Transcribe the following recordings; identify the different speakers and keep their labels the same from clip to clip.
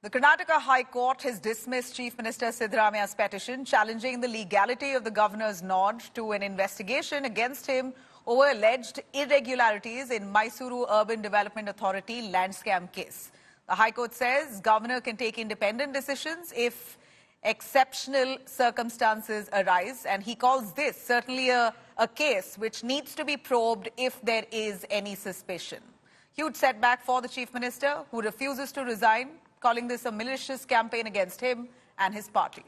Speaker 1: The Karnataka High Court has dismissed Chief Minister Siddaramaiah's petition challenging the legality of the governor's nod to an investigation against him over alleged irregularities in Mysuru Urban Development Authority land scam case. The High Court says governor can take independent decisions if exceptional circumstances arise, and he calls this certainly a case which needs to be probed if there is any suspicion. Huge setback for the Chief Minister, who refuses to resign, calling this a malicious campaign against him and his party.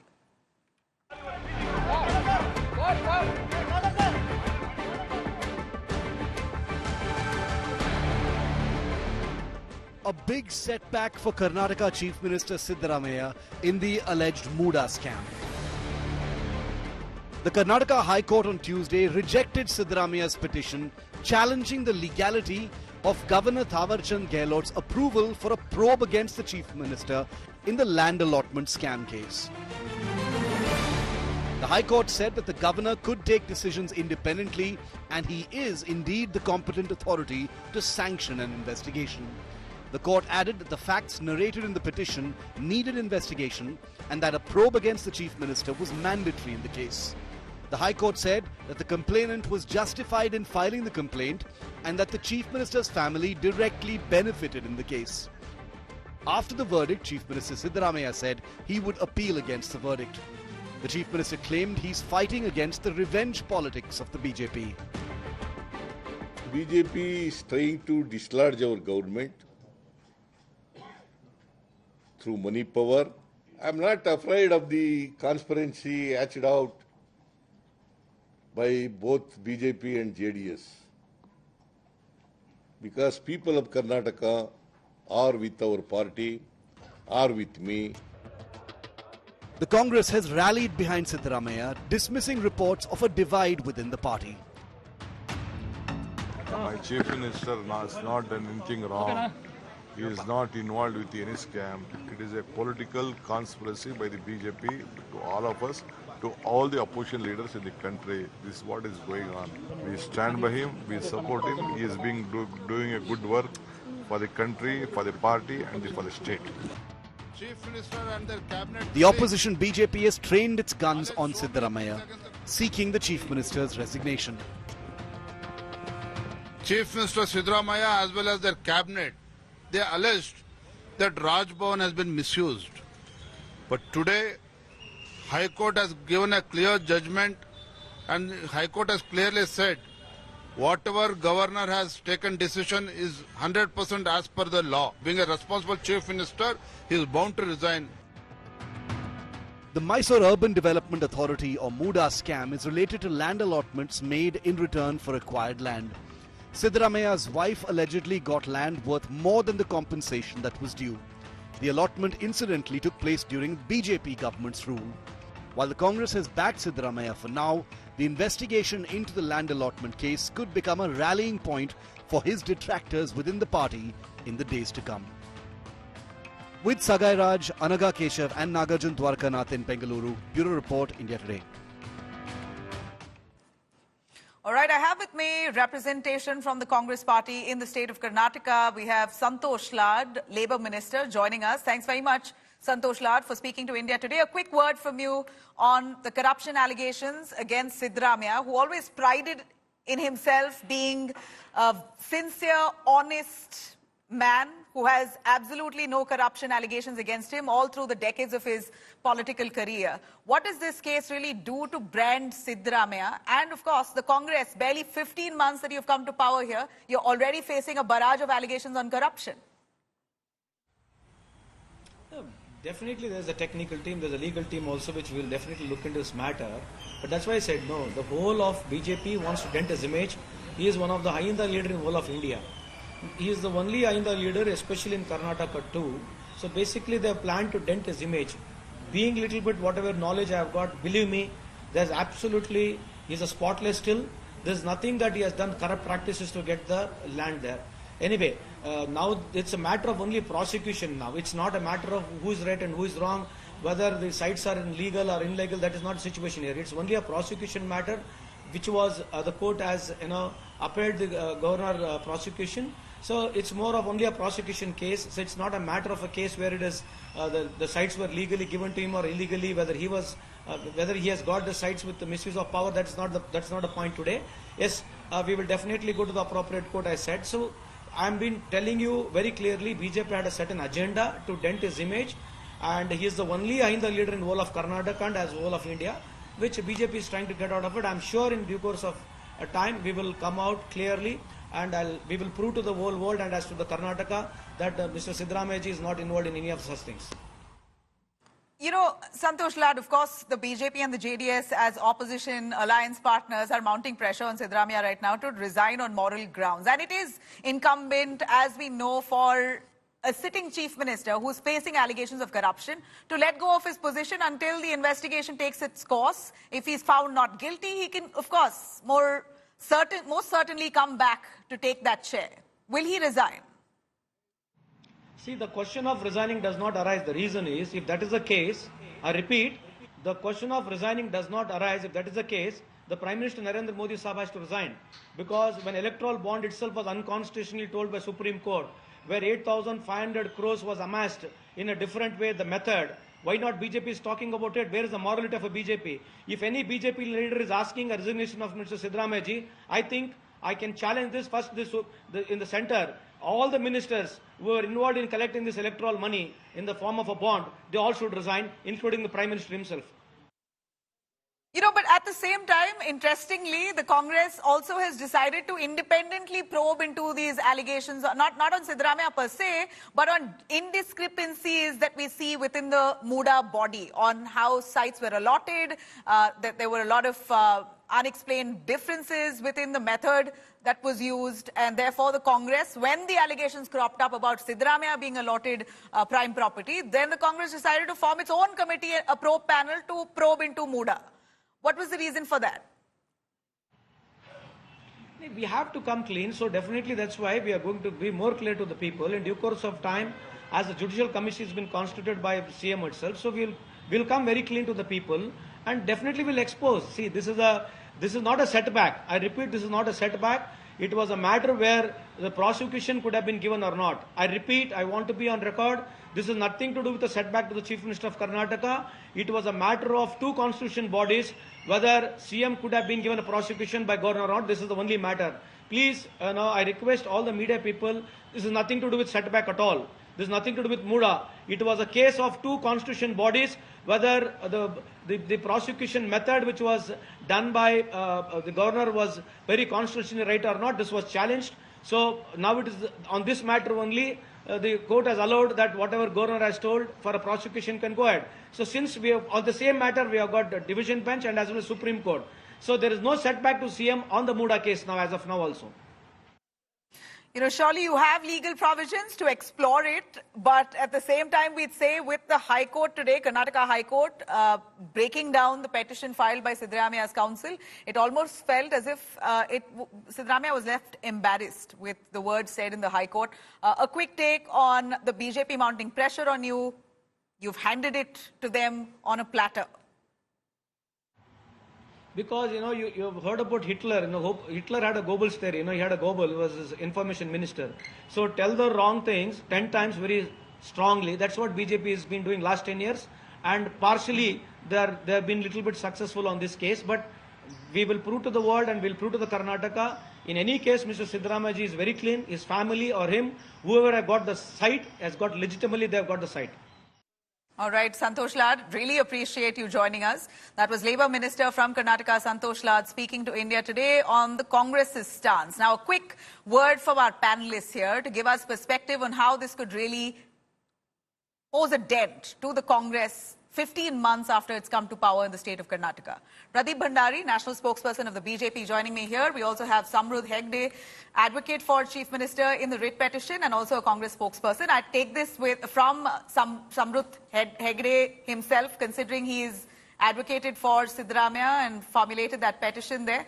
Speaker 2: A big setback for Karnataka Chief Minister Siddaramaiah in the alleged MUDA scam. The Karnataka High Court on Tuesday rejected Siddaramaiah's petition challenging the legality of Governor Thawarchand Gehlot's approval for a probe against the Chief Minister in the land allotment scam case. The High Court said that the Governor could take decisions independently and he is indeed the competent authority to sanction an investigation. The court added that the facts narrated in the petition needed investigation and that a probe against the Chief Minister was mandatory in the case. The High Court said that the complainant was justified in filing the complaint and that the Chief Minister's family directly benefited in the case. After the verdict, Chief Minister Siddaramaiah said he would appeal against the verdict. The Chief Minister claimed he's fighting against the revenge politics of the BJP.
Speaker 3: BJP is trying to dislodge our government through money power. I'm not afraid of the conspiracy hatched out by both BJP and JDS, because people of Karnataka are with our party, are with me.
Speaker 2: The Congress has rallied behind Siddaramaiah, dismissing reports of a divide within the party.
Speaker 4: My Chief Minister has not done anything wrong. He is not involved with any scam. It is a political conspiracy by the BJP to all of us, to all the opposition leaders in the country. This is what is going on. We stand by him, we support him. He is doing a good work for the country, for the party and for the state.
Speaker 3: Chief Minister and their cabinet.
Speaker 2: The opposition BJP has trained its guns on Siddaramaiah, seeking the Chief Minister's resignation.
Speaker 5: Chief Minister Siddaramaiah as well as their cabinet, they alleged that Raj Bhavan has been misused. But today, High Court has given a clear judgment and High Court has clearly said whatever governor has taken decision is 100% as per the law. Being a responsible Chief Minister, he is bound to resign.
Speaker 2: The Mysore Urban Development Authority or MUDA scam is related to land allotments made in return for acquired land. Siddaramaiah's wife allegedly got land worth more than the compensation that was due. The allotment incidentally took place during BJP government's rule. While the Congress has backed Siddaramaiah for now, the investigation into the land allotment case could become a rallying point for his detractors within the party in the days to come. With Sagai Raj, Anaga Keshav and Nagarjun Dwarkanath in Bengaluru, Bureau Report, India Today.
Speaker 1: All right, I have with me representation from the Congress party in the state of Karnataka. We have Santosh Lad, Labour Minister, joining us. Thanks very much, Santosh Lad, for speaking to India Today. A quick word from you on the corruption allegations against Siddaramaiah, who always prided in himself being a sincere, honest man who has absolutely no corruption allegations against him all through the decades of his political career. What does this case really do to brand Siddaramaiah? And of course, the Congress, barely 15 months that you've come to power here, you're already facing a barrage of allegations on corruption.
Speaker 6: Definitely there's a technical team, there's a legal team also which will definitely look into this matter. But that's why I said no, the whole of BJP wants to dent his image. He is one of the Ainda leader in the whole of India. He is the only Ainda leader, especially in Karnataka too. So basically they have planned to dent his image. Being little bit whatever knowledge I have got, believe me, there's absolutely, he's a spotless still. There's nothing that he has done corrupt practices to get the land there. Anyway, now it's a matter of only prosecution now. It's not a matter of who is right and who is wrong, whether the sites are legal or illegal. That is not the situation here. It's only a prosecution matter, which was the court has upheld the governor prosecution, So it's more of only a prosecution case. So it's not a matter of a case where it is the sites were legally given to him or illegally, whether he has got the sites with the misuse of power. That's not the point today. Yes, we will definitely go to the appropriate court, I said. So I've been telling you very clearly, BJP had a certain agenda to dent his image, and he is the only Ahinda leader in the whole of Karnataka and as whole of India, which BJP is trying to get out of it. I'm sure in due course of time we will come out clearly, and we will prove to the whole world and as to the Karnataka that Mr. Siddaramaiah is not involved in any of such things.
Speaker 1: You know, Santosh Lad, of course, the BJP and the JDS as opposition alliance partners are mounting pressure on Siddaramaiah right now to resign on moral grounds. And it is incumbent, as we know, for a sitting chief minister who's facing allegations of corruption to let go of his position until the investigation takes its course. If he's found not guilty, he can, of course, most certainly come back to take that chair. Will he resign?
Speaker 6: See, the question of resigning does not arise. The reason is, if that is the case, I repeat, the question of resigning does not arise. If that is the case, the Prime Minister Narendra Modi Sahab has to resign. Because when electoral bond itself was unconstitutionally told by Supreme Court, where 8,500 crores was amassed in a different way, the method, why not BJP is talking about it? Where is the morality of a BJP? If any BJP leader is asking a resignation of Mr. Siddaramaiah, I think I can challenge this first in the centre. All the ministers who were involved in collecting this electoral money in the form of a bond, they all should resign, including the Prime Minister himself.
Speaker 1: You know, but at the same time, interestingly, the Congress also has decided to independently probe into these allegations, not on Siddaramaiah per se, but on indiscrepancies that we see within the MUDA body, on how sites were allotted, that there were a lot of unexplained differences within the method that was used, and therefore the Congress, when the allegations cropped up about Siddaramaiah being allotted prime property, then the Congress decided to form its own committee, a probe panel to probe into MUDA. What was the reason for that?
Speaker 6: We have to come clean, so definitely that's why we are going to be more clear to the people in due course of time, as the Judicial Commission has been constituted by CM itself. So we'll come very clean to the people, and definitely will expose. See, this is not a setback. I repeat, this is not a setback. It was a matter where the prosecution could have been given or not. I repeat, I want to be on record. This is nothing to do with a setback to the Chief Minister of Karnataka. It was a matter of two constitution bodies, whether CM could have been given a prosecution by governor or not. This is the only matter. Please, I request all the media people, this is nothing to do with setback at all. This is nothing to do with MUDA. It was a case of two constitution bodies, whether the prosecution method which was done by the governor was very constitutionally right or not. This was challenged. So now it is on this matter only, the court has allowed that whatever governor has told for a prosecution can go ahead. So since we have, on the same matter, we have got the division bench and as well as Supreme Court. So there is no setback to CM on the MUDA case now, as of now also.
Speaker 1: You know, surely you have legal provisions to explore it, but at the same time, we'd say with the High Court today, Karnataka High Court, breaking down the petition filed by Siddaramaiah's counsel, it almost felt as if Siddaramaiah was left embarrassed with the words said in the High Court. A quick take on the BJP mounting pressure on you. You've handed it to them on a platter.
Speaker 6: Because, you've heard about Hitler. Hitler had a Goebbels theory. He had a Goebbels, who was his information minister. So tell the wrong things 10 times very strongly. That's what BJP has been doing last 10 years. And partially, they have been a little bit successful on this case. But we will prove to the world and we'll prove to the Karnataka. In any case, Mr. Siddaramaiah is very clean. His family or him, whoever has got the site, has got legitimately, they have got the site.
Speaker 1: All right, Santosh Lad, really appreciate you joining us. That was Labour Minister from Karnataka, Santosh Lad, speaking to India today on the Congress's stance. Now, a quick word from our panelists here to give us perspective on how this could really pose a dent to the Congress 15 months after it's come to power in the state of Karnataka. Pradeep Bhandari, national spokesperson of the BJP, joining me here. We also have Samruddh Hegde, advocate for Chief Minister in the writ petition and also a Congress spokesperson. I take this from Samruddh Hegde himself, considering he's advocated for Siddaramaiah and formulated that petition there.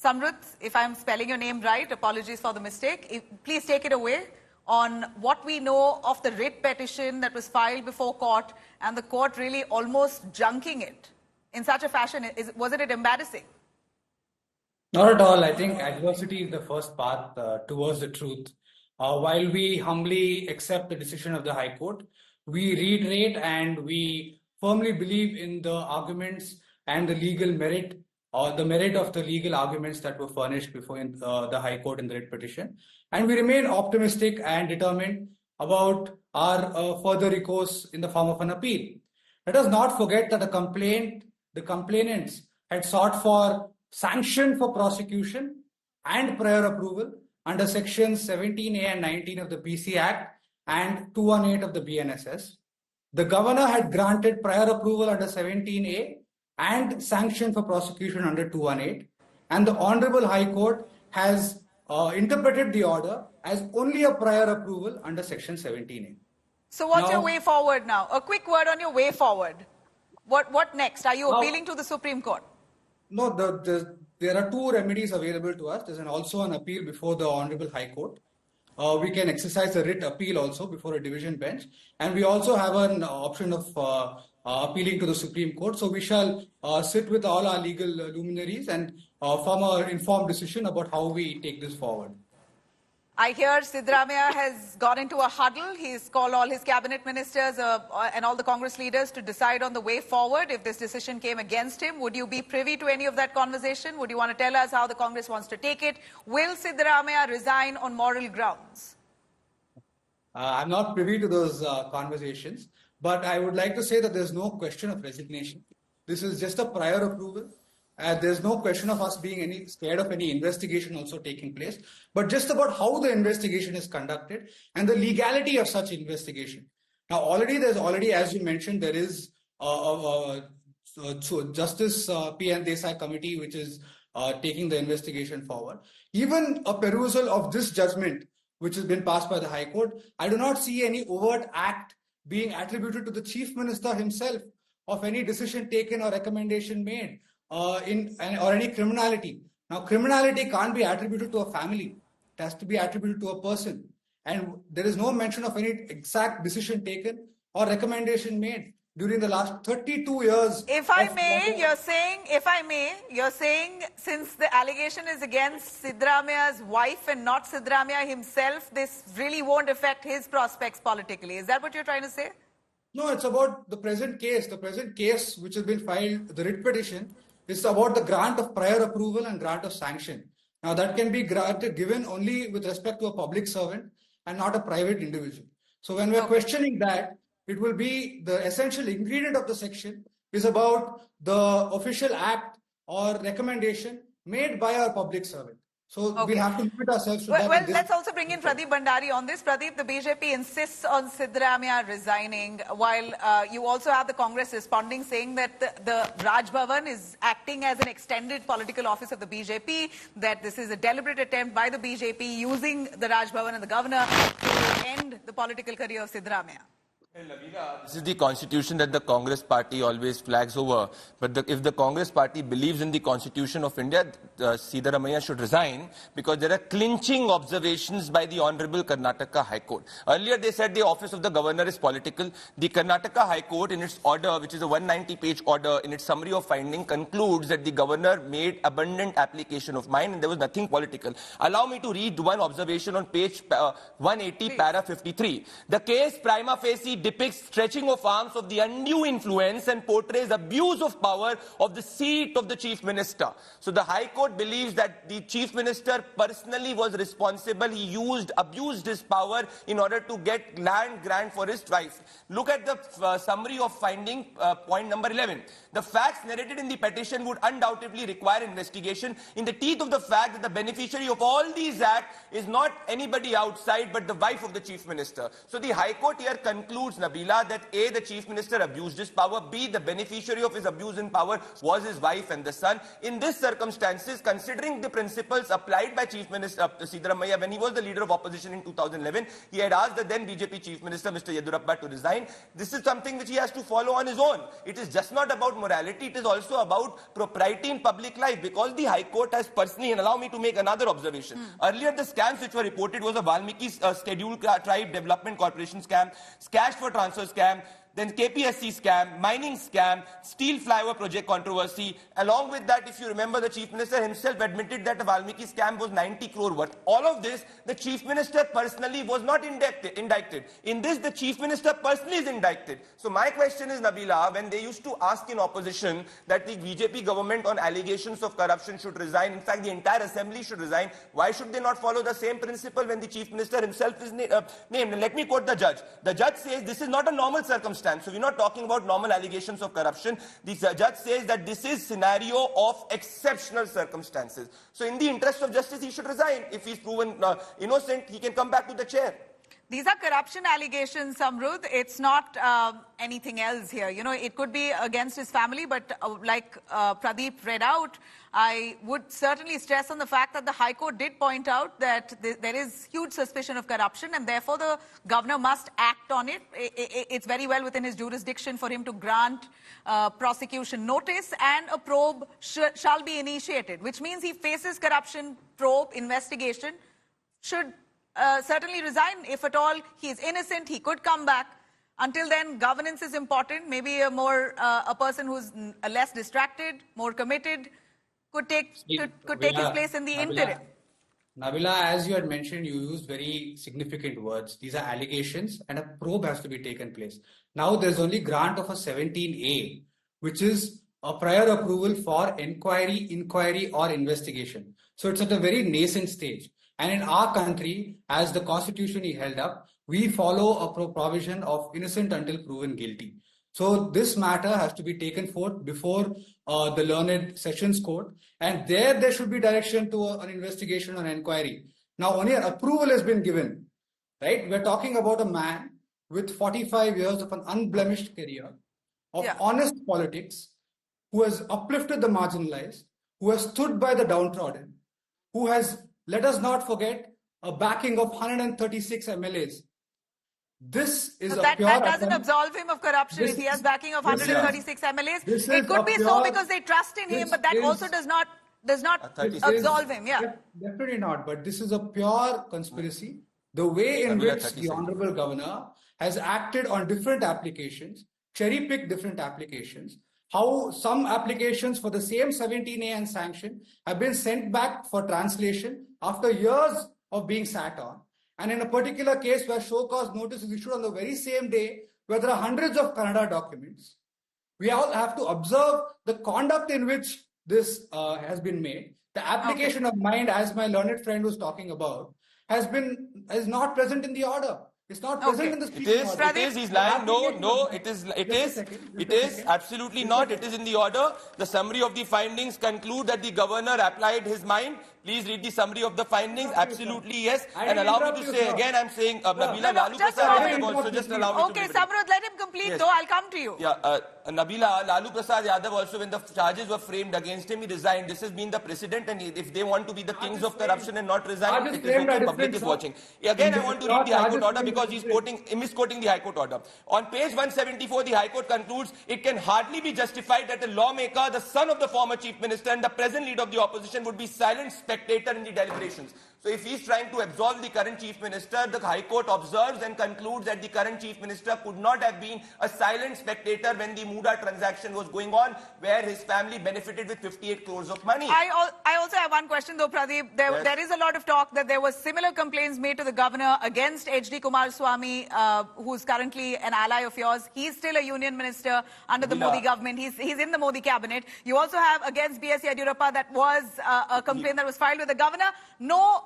Speaker 1: Samruddh, if I'm spelling your name right, apologies for the mistake. Please take it away on what we know of the writ petition that was filed before court and the court really almost junking it in such a fashion. Wasn't it embarrassing?
Speaker 7: Not at all. I think adversity is the first path towards the truth. while we humbly accept the decision of the High Court, we reiterate and we firmly believe in the arguments and the legal merit or the merit of the legal arguments that were furnished before the High Court in the writ petition. And we remain optimistic and determined about our further recourse in the form of an appeal. Let us not forget that the complainants had sought for sanction for prosecution and prior approval under sections 17A and 19 of the PC Act and 218 of the BNSS. The governor had granted prior approval under 17A and sanction for prosecution under 218, and the Honorable High Court has interpreted the order as only a prior approval under section 17A.
Speaker 1: So what's your way forward now? A quick word on your way forward. What next? Are you appealing to the Supreme Court?
Speaker 7: No, there are two remedies available to us. There's also an appeal before the Honorable High Court. We can exercise a writ appeal also before a division bench. And we also have an option of appealing to the Supreme Court. So we shall sit with all our legal luminaries and form an informed decision about how we take this forward.
Speaker 1: I hear Siddaramaiah has gone into a huddle. He's called all his cabinet ministers and all the Congress leaders to decide on the way forward. If this decision came against him, would you be privy to any of that conversation? Would you want to tell us how the Congress wants to take it? Will Siddaramaiah resign on moral grounds?
Speaker 7: I'm not privy to those conversations, but I would like to say that there's no question of resignation. This is just a prior approval. There's no question of us being scared of any investigation also taking place, but just about how the investigation is conducted and the legality of such investigation. Now, there's already, as you mentioned, there is Justice P.N. Desai committee, which is taking the investigation forward. Even a perusal of this judgment, which has been passed by the High Court, I do not see any overt act being attributed to the Chief Minister himself of any decision taken or recommendation made. Or any criminality. Now, criminality can't be attributed to a family. It has to be attributed to a person. And there is no mention of any exact decision taken or recommendation made during the last 32 years.
Speaker 1: If I may, you're saying since the allegation is against Siddaramaiah's wife and not Siddaramaiah himself, this really won't affect his prospects politically. Is that what you're trying to say?
Speaker 7: No, it's about the present case. The present case which has been filed, the writ petition, is about the grant of prior approval and grant of sanction. Now, that can be given only with respect to a public servant and not a private individual. So when we're questioning that, it will be the essential ingredient of the section is about the official act or recommendation made by our public servant. So we have to limit ourselves to that.
Speaker 1: Well, let's also bring in Pradeep Bhandari on this. Pradeep, the BJP insists on Siddaramaiah resigning, while you also have the Congress responding, saying that the Raj Bhavan is acting as an extended political office of the BJP, that this is a deliberate attempt by the BJP using the Raj Bhavan and the governor to end the political career of Siddaramaiah.
Speaker 8: Well, Nabila, this is the constitution that the Congress party always flags over. But if the Congress party believes in the constitution of India, Siddaramaiah should resign because there are clinching observations by the Honorable Karnataka High Court. Earlier they said the office of the governor is political. The Karnataka High Court in its order, which is a 190-page order, in its summary of finding concludes that the governor made abundant application of mind and there was nothing political. Allow me to read one observation on page 180, para 53. The case prima facie depicts stretching of arms of the undue influence and portrays abuse of power of the seat of the Chief Minister. So the High Court believes that the Chief Minister personally was responsible. He abused his power in order to get land grant for his wife. Look at the summary of finding, point number 11. The facts narrated in the petition would undoubtedly require investigation in the teeth of the fact that the beneficiary of all these acts is not anybody outside but the wife of the Chief Minister. So the High Court here concludes, Nabila, that A, the Chief Minister abused his power, B, the beneficiary of his abuse in power was his wife and the son. In these circumstances, considering the principles applied by Chief Minister Siddaramaiah when he was the leader of opposition in 2011, he had asked the then BJP Chief Minister, Mr. Yedurappa, to resign. This is something which he has to follow on his own. It is just not about morality, it is also about propriety in public life, because the High Court has personally, and allow me to make another observation. Earlier, the scams which were reported was a Valmiki Scheduled Tribe Development Corporation scam, cash for transfer scam, then KPSC scam, mining scam, steel flyover project controversy. Along with that, if you remember, the Chief Minister himself admitted that the Valmiki scam was 90 crore worth. All of this, the Chief Minister personally was not indicted. In this, the Chief Minister personally is indicted. So my question is, Nabila, when they used to ask in opposition that the BJP government on allegations of corruption should resign, in fact, the entire assembly should resign, why should they not follow the same principle when the Chief Minister himself is named? And let me quote the judge. The judge says this is not a normal circumstance. So we're not talking about normal allegations of corruption. The judge says that this is scenario of exceptional circumstances. So in the interest of justice, he should resign. If he's proven innocent, he can come back to the chair.
Speaker 1: These are corruption allegations, Samrudh. It's not anything else here. You know, it could be against his family, but like Pradeep read out, I would certainly stress on the fact that the High Court did point out that there is huge suspicion of corruption, and therefore the governor must act on it. It's very well within his jurisdiction for him to grant prosecution notice, and a probe shall be initiated, which means he faces corruption probe investigation, should certainly resign. If at all he is innocent, he could come back. Until then, governance is important. Maybe a person who's less distracted, more committed, could take his place in the interim.
Speaker 7: Nabila, as you had mentioned, you used very significant words. These are allegations, and a probe has to be taken place. Now there's only grant of a 17A, which is a prior approval for inquiry or investigation. So it's at a very nascent stage. And in our country, as the constitution he held up, we follow a provision of innocent until proven guilty. So this matter has to be taken forth before the learned Sessions Court, and there should be direction to an investigation or inquiry. Now only an approval has been given, right? We're talking about a man with 45 years of an unblemished career, of honest politics, who has uplifted the marginalized, who has stood by the downtrodden, who has, let us not forget, a backing of 136 MLAs. This is
Speaker 1: that doesn't absolve him of corruption if he has backing of 136 MLAs. It could be so because they trust in him, but that also does not absolve him. Yeah,
Speaker 7: definitely not. But this is a pure conspiracy. The way in which the Honorable Governor has acted on different applications, cherry-picked different applications, how some applications for the same 17A and sanction have been sent back for translation after years of being sat on. And in a particular case where show cause notice is issued on the very same day, where there are hundreds of Kannada documents, we all have to observe the conduct in which this has been made. The application of mind, as my learned friend was talking about, is not present in the order. It's not present in the speech order.
Speaker 8: It is. He's lying. No, it is absolutely not. It is in the order. The summary of the findings conclude that the governor applied his mind. Please read the summary of the findings. Absolutely, yes. And allow me to say again, I'm saying, Nabila, Lalu Prasad Yadav also, just allow me to...
Speaker 1: Okay, Samrudh, let him complete though. I'll come to you.
Speaker 8: Yeah, Nabila, Lalu Prasad Yadav also, when the charges were framed against him, he resigned. This has been the precedent, and if they want to be the kings of corruption and not resign, it is okay. Public is watching. Again, I want to read the High Court order because he's misquoting the High Court order. On page 174, the High Court concludes, it can hardly be justified that a lawmaker, the son of the former Chief Minister and the present leader of the opposition, would be silent spectator in the deliberations. So if he's trying to absolve the current Chief Minister, the High Court observes and concludes that the current Chief Minister could not have been a silent spectator when the MUDA transaction was going on, where his family benefited with 58 crores of money.
Speaker 1: I also have one question though, Pradeep. There is a lot of talk that there was similar complaints made to the governor against H.D. Kumaraswamy, who's currently an ally of yours. He's still a union minister under the Modi government. He's in the Modi cabinet. You also have against B.S. Yadurappa, that was a complaint that was filed with the governor. No,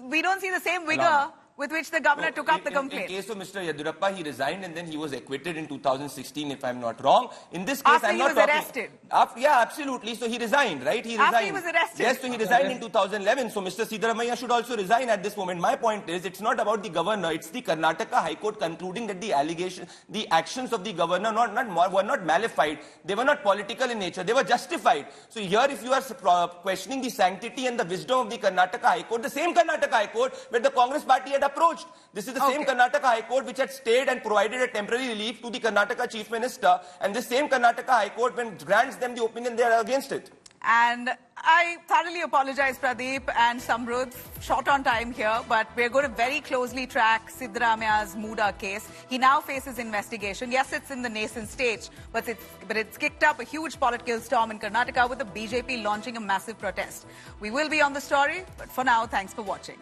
Speaker 1: we don't see the same vigor with which the governor took up the complaint.
Speaker 8: In case of Mr. Yadurappa, he resigned and then he was acquitted in 2016, if I'm not wrong. In this case, I'm not talking...
Speaker 1: Arrested.
Speaker 8: Yeah, absolutely. So he resigned, right? He resigned.
Speaker 1: After he was arrested.
Speaker 8: Yes, so he resigned in 2011. So Mr. Siddaramaiah should also resign at this moment. My point is, it's not about the governor. It's the Karnataka High Court concluding that the actions of the governor were not malified. They were not political in nature. They were justified. So here, if you are questioning the sanctity and the wisdom of the Karnataka High Court, the same Karnataka High Court where the Congress party had approached. This is the same Karnataka High Court which had stayed and provided a temporary relief to the Karnataka Chief Minister, and the same Karnataka High Court, when grants them the opinion, they are against it.
Speaker 1: And I thoroughly apologize, Pradeep and Samrudh, short on time here, but we're going to very closely track Siddaramaiah's MUDA case. He now faces investigation. Yes, it's in the nascent stage, but it's kicked up a huge political storm in Karnataka with the BJP launching a massive protest. We will be on the story, but for now, thanks for watching.